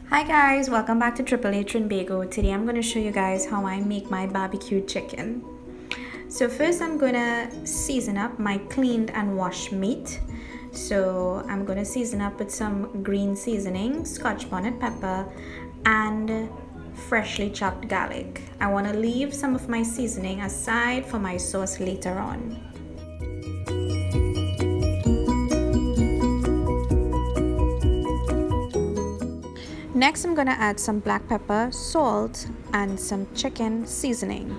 Hi guys, welcome back to Triple A Trinbago. Today I'm going to show you guys how I make my barbecue chicken. So first I'm going to season up my cleaned and washed meat. So I'm going to season up with some green seasoning, scotch bonnet pepper, and freshly chopped garlic. I want to leave some of my seasoning aside for my sauce later on. Next, I'm gonna add some black pepper, salt, and some chicken seasoning.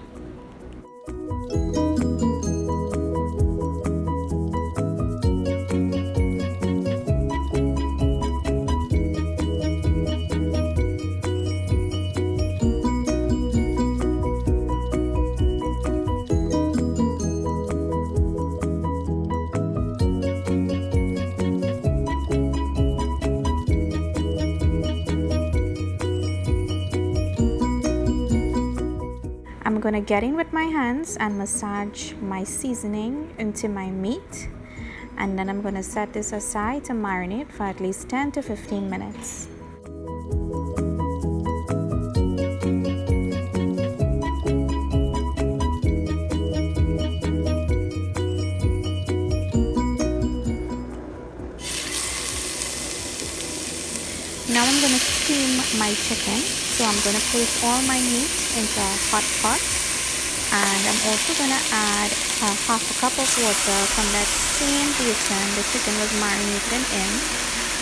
I'm gonna get in with my hands and massage my seasoning into my meat, and then I'm gonna set this aside to marinate for at least 10 to 15 minutes. Now I'm gonna steam my chicken. So I'm going to place all my meat into a hot pot, and I'm also going to add half a cup of water from that same basin the chicken was marinated in.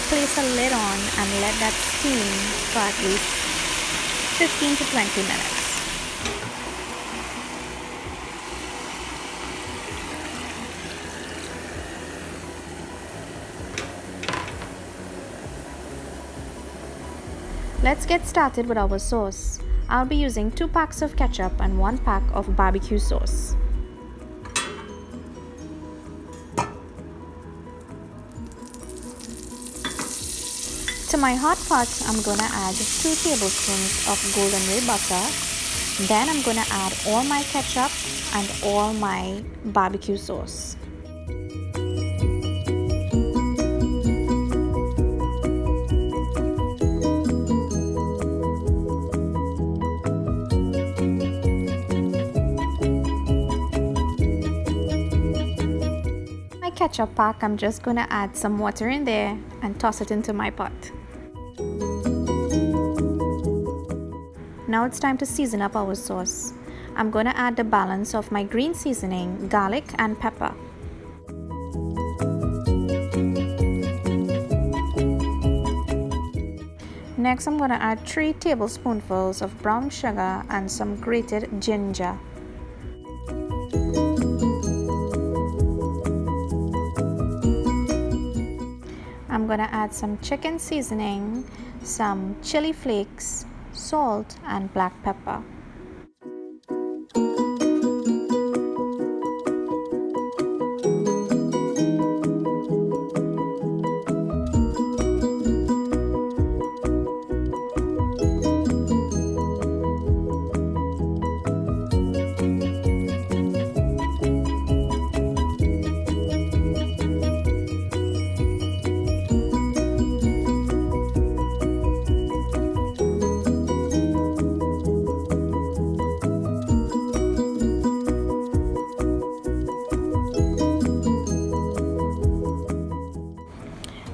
Place a lid on and let that steam for at least 15 to 20 minutes. Let's get started with our sauce. I'll be using 2 packs of ketchup and 1 pack of barbecue sauce. To my hot pot, I'm gonna add 2 tablespoons of golden ray butter. Then I'm gonna add all my ketchup and all my barbecue sauce. Ketchup pack, I'm just gonna add some water in there and toss it into my pot. Now it's time to season up our sauce. I'm gonna add the balance of my green seasoning, garlic and pepper. Next, I'm gonna add 3 tablespoonfuls of brown sugar and some grated ginger. I'm gonna add some chicken seasoning, some chili flakes, salt, and black pepper.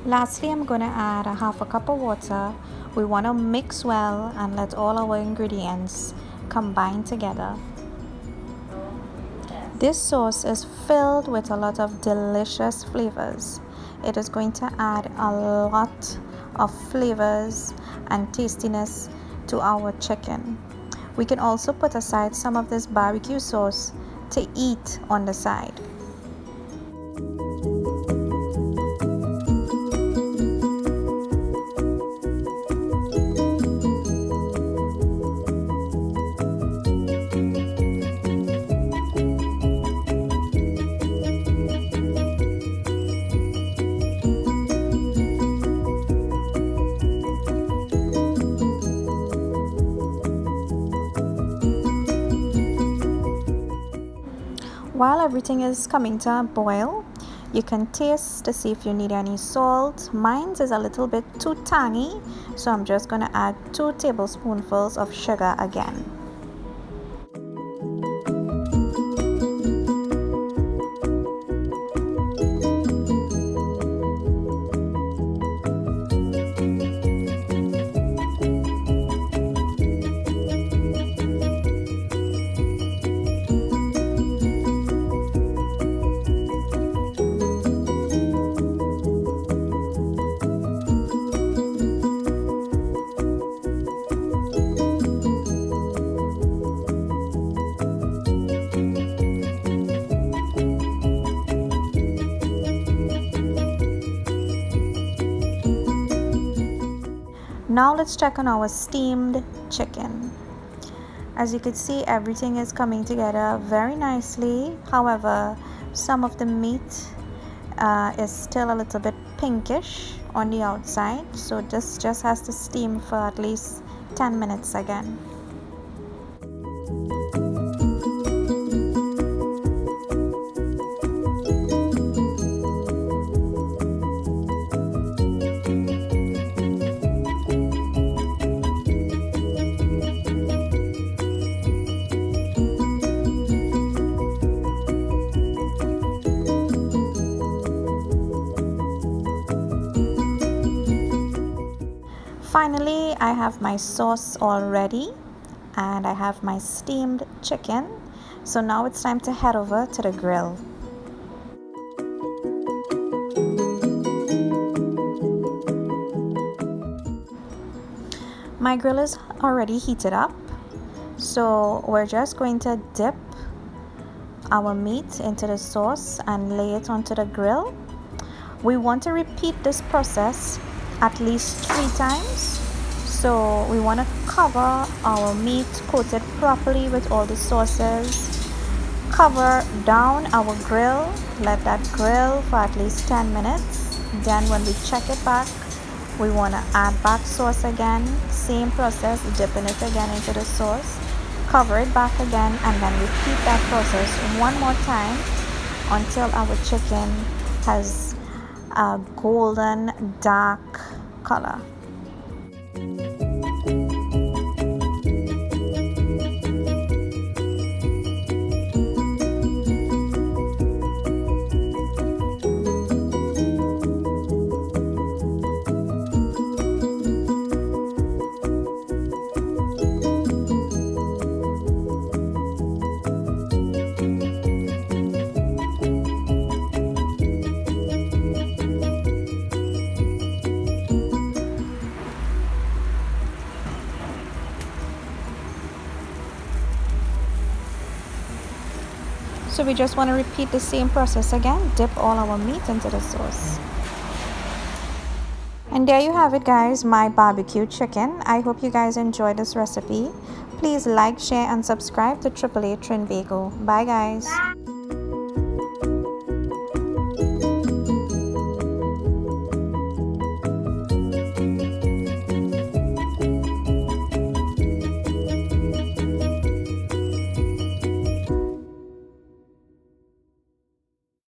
Lastly, I'm going to add a half a cup of water. We want to mix well and let all our ingredients combine together. This sauce is filled with a lot of delicious flavors. It is going to add a lot of flavors and tastiness to our chicken. We can also put aside some of this barbecue sauce to eat on the side. While everything is coming to a boil, You can taste to see if you need any salt. Mine is a little bit too tangy, so I'm just going to add 2 tablespoonfuls of sugar again. Now let's check on our steamed chicken. As you can see, everything is coming together very nicely. However, some of the meat is still a little bit pinkish on the outside, so this just has to steam for at least 10 minutes again. Finally, I have my sauce all ready and I have my steamed chicken. So now it's time to head over to the grill. My grill is already heated up, so we're just going to dip our meat into the sauce and lay it onto the grill. We want to repeat this process at least 3 times. So we want to cover our meat, coat it properly with all the sauces, cover down our grill, let that grill for at least 10 minutes. Then when we check it back, we want to add back sauce again, same process, dipping it again into the sauce, cover it back again, and then repeat that process one more time until our chicken has a golden dark color. So we just want to repeat the same process again, dip all our meat into the sauce. And there you have it, guys, my barbecue chicken. I hope you guys enjoyed this recipe. Please like, share and subscribe to Triple A Trinbago. Bye guys.